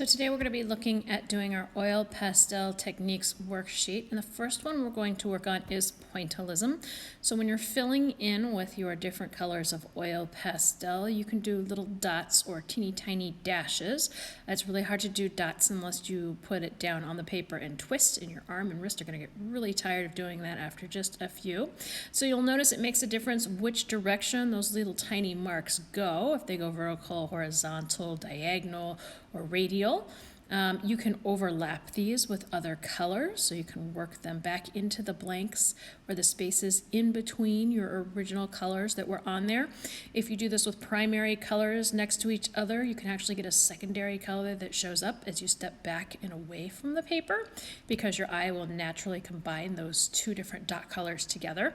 So today we're going to be looking at doing our Oil Pastel Techniques worksheet. And the first one we're going to work on is Pointillism. So when you're filling in with your different colors of oil pastel, you can do little dots or teeny tiny dashes. It's really hard to do dots unless you put it down on the paper and twist, and your arm and wrist are going to get really tired of doing that after just a few. So you'll notice it makes a difference which direction those little tiny marks go, if they go vertical, horizontal, diagonal, or radial. You can overlap these with other colors, so you can work them back into the blanks or the spaces in between your original colors that were on there. If you do this with primary colors next to each other, you can actually get a secondary color that shows up as you step back and away from the paper, because your eye will naturally combine those two different dot colors together.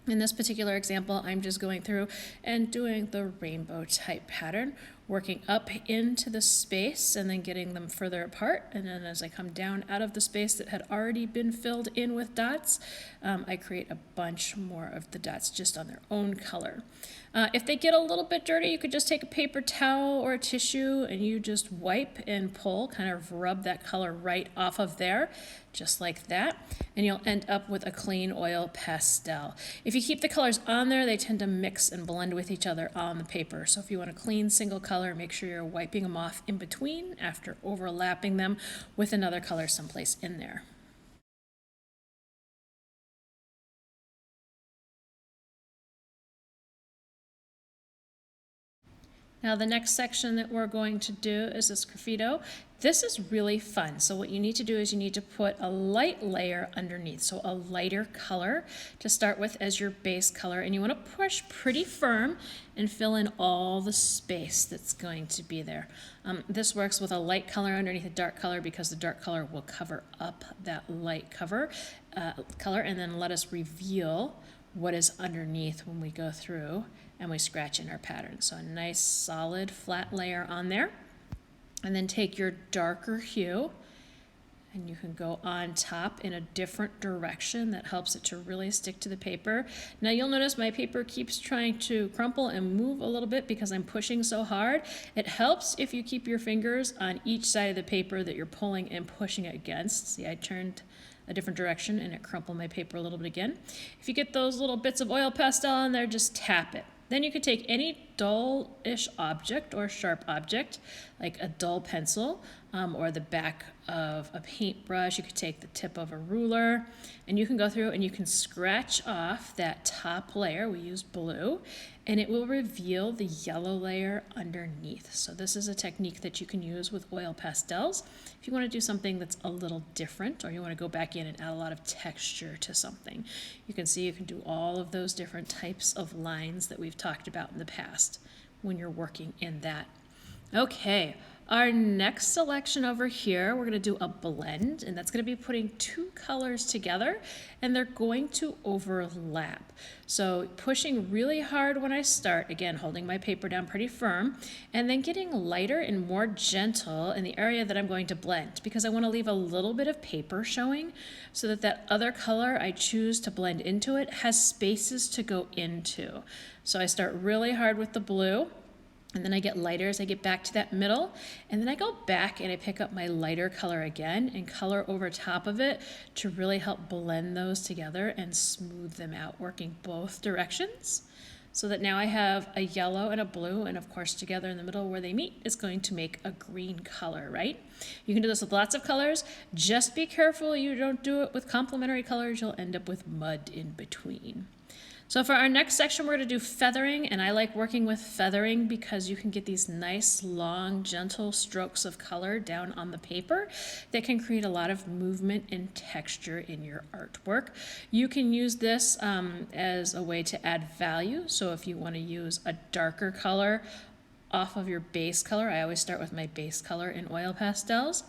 In this particular example, I'm just going through and doing the rainbow type pattern, working up into the space and then getting them further apart. And then as I come down out of the space that had already been filled in with dots, I create a bunch more of the dots just on their own color. If they get a little bit dirty, you could just take a paper towel or a tissue and you just wipe and pull, kind of rub that color right off of there, just like that, and you'll end up with a clean oil pastel. If you keep the colors on there, they tend to mix and blend with each other on the paper. So if you want a clean single color, make sure you're wiping them off in between after overlapping them with another color someplace in there. Now the next section that we're going to do is this graffito. This is really fun. So what you need to do is you need to put a light layer underneath, so a lighter color to start with as your base color, and you want to push pretty firm and fill in all the space that's going to be there. This works with a light color underneath a dark color because the dark color will cover up that light color, and then let us reveal what is underneath when we go through and we scratch in our pattern. So a nice solid flat layer on there, and then take your darker hue and you can go on top in a different direction. That helps it to really stick to the paper. Now you'll notice my paper keeps trying to crumple and move a little bit because I'm pushing so hard. It helps if you keep your fingers on each side of the paper that you're pulling and pushing against. See, I turned a different direction and it crumpled my paper a little bit again. If you get those little bits of oil pastel on there, just tap it. Then you could take any dull-ish object or sharp object, like a dull pencil or the back of a paintbrush. You could take the tip of a ruler, and you can go through and you can scratch off that top layer. We use blue, and it will reveal the yellow layer underneath. So this is a technique that you can use with oil pastels if you want to do something that's a little different, or you want to go back in and add a lot of texture to something. You can see you can do all of those different types of lines that we've talked about in the past when you're working in that. Okay, our next selection over here, we're going to do a blend, and that's going to be putting two colors together, and they're going to overlap. So pushing really hard when I start, again holding my paper down pretty firm, and then getting lighter and more gentle in the area that I'm going to blend, because I want to leave a little bit of paper showing so that that other color I choose to blend into it has spaces to go into. So I start really hard with the blue, and then I get lighter as I get back to that middle, and then I go back and I pick up my lighter color again and color over top of it to really help blend those together and smooth them out, working both directions, so that now I have a yellow and a blue, and of course together in the middle where they meet is going to make a green color, right? You can do this with lots of colors. Just be careful you don't do it with complementary colors. You'll end up with mud in between. So for our next section, we're going to do feathering, and I like working with feathering because you can get these nice, long, gentle strokes of color down on the paper that can create a lot of movement and texture in your artwork. You can use this as a way to add value. So if you want to use a darker color off of your base color, I always start with my base color in oil pastels.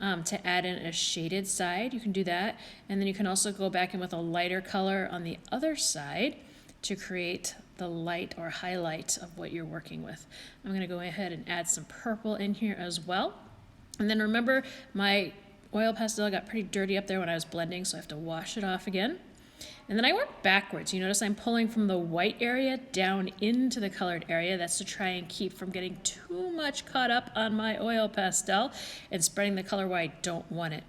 To add in a shaded side, you can do that, and then you can also go back in with a lighter color on the other side to create the light or highlight of what you're working with. I'm going to go ahead and add some purple in here as well. And then remember, my oil pastel got pretty dirty up there when I was blending, so I have to wash it off again. And then I work backwards. You notice I'm pulling from the white area down into the colored area. That's to try and keep from getting too much caught up on my oil pastel and spreading the color where I don't want it.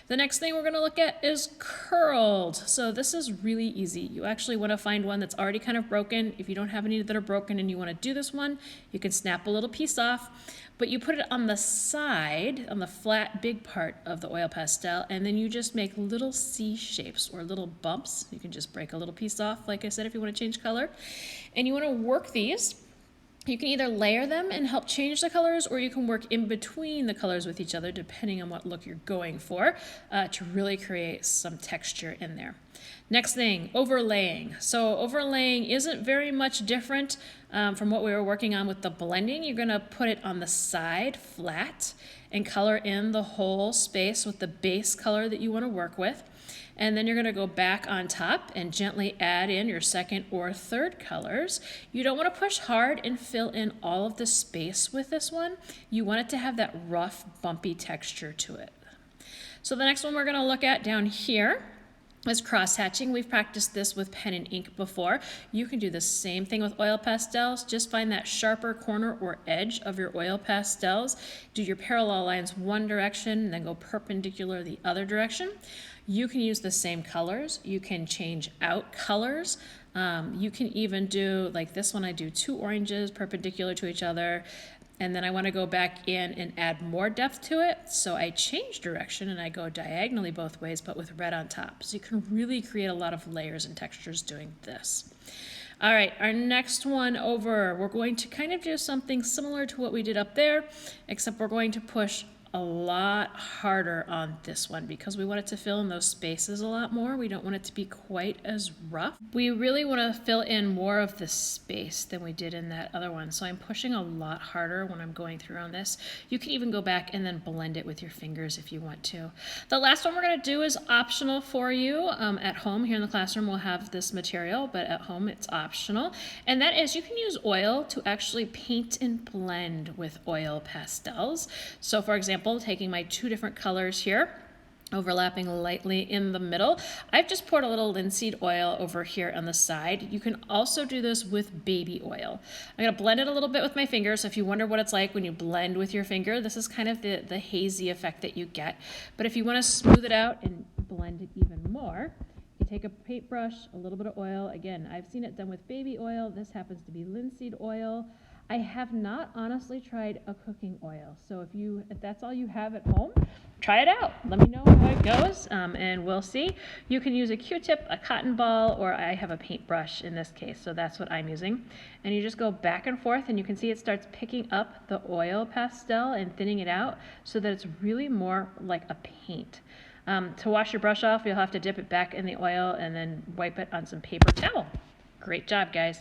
The next thing we're going to look at is curled. So this is really easy. You actually want to find one that's already kind of broken. If you don't have any that are broken and you want to do this one, you can snap a little piece off, but you put it on the side, on the flat big part of the oil pastel, and then you just make little C shapes or little bumps. You can just break a little piece off, like I said, if you want to change color. And you want to work these. You can either layer them and help change the colors, or you can work in between the colors with each other, depending on what look you're going for, to really create some texture in there. Next thing, overlaying. So overlaying isn't very much different from what we were working on with the blending. You're going to put it on the side flat and color in the whole space with the base color that you want to work with. And then you're going to go back on top and gently add in your second or third colors. You don't want to push hard and fill in all of the space with this one. You want it to have that rough, bumpy texture to it. So the next one we're going to look at down here is cross-hatching. We've practiced this with pen and ink before. You can do the same thing with oil pastels. Just find that sharper corner or edge of your oil pastels. Do your parallel lines one direction and then go perpendicular the other direction. You can use the same colors. You can change out colors. You can even do, like this one, I do 2 oranges perpendicular to each other. And then I want to go back in and add more depth to it. So I change direction and I go diagonally both ways, but with red on top. So you can really create a lot of layers and textures doing this. All right, our next one over, we're going to kind of do something similar to what we did up there, except we're going to push a lot harder on this one because we want it to fill in those spaces a lot more. We don't want it to be quite as rough. We really want to fill in more of the space than we did in that other one. So I'm pushing a lot harder when I'm going through on this. You can even go back and then blend it with your fingers if you want to. The last one we're going to do is optional for you. At home, here in the classroom, we'll have this material, but at home it's optional. And that is you can use oil to actually paint and blend with oil pastels. So for example, taking my 2 different colors here, overlapping lightly in the middle. I've just poured a little linseed oil over here on the side. You can also do this with baby oil. I'm going to blend it a little bit with my finger, so if you wonder what it's like when you blend with your finger, this is kind of the hazy effect that you get. But if you want to smooth it out and blend it even more, you take a paintbrush, a little bit of oil. Again, I've seen it done with baby oil. This happens to be linseed oil. I have not honestly tried a cooking oil, so if that's all you have at home, try it out. Let me know how it goes, and we'll see. You can use a Q-tip, a cotton ball, or I have a paintbrush in this case, so that's what I'm using. And you just go back and forth, and you can see it starts picking up the oil pastel and thinning it out so that it's really more like a paint. To wash your brush off, you'll have to dip it back in the oil and then wipe it on some paper towel. Great job, guys.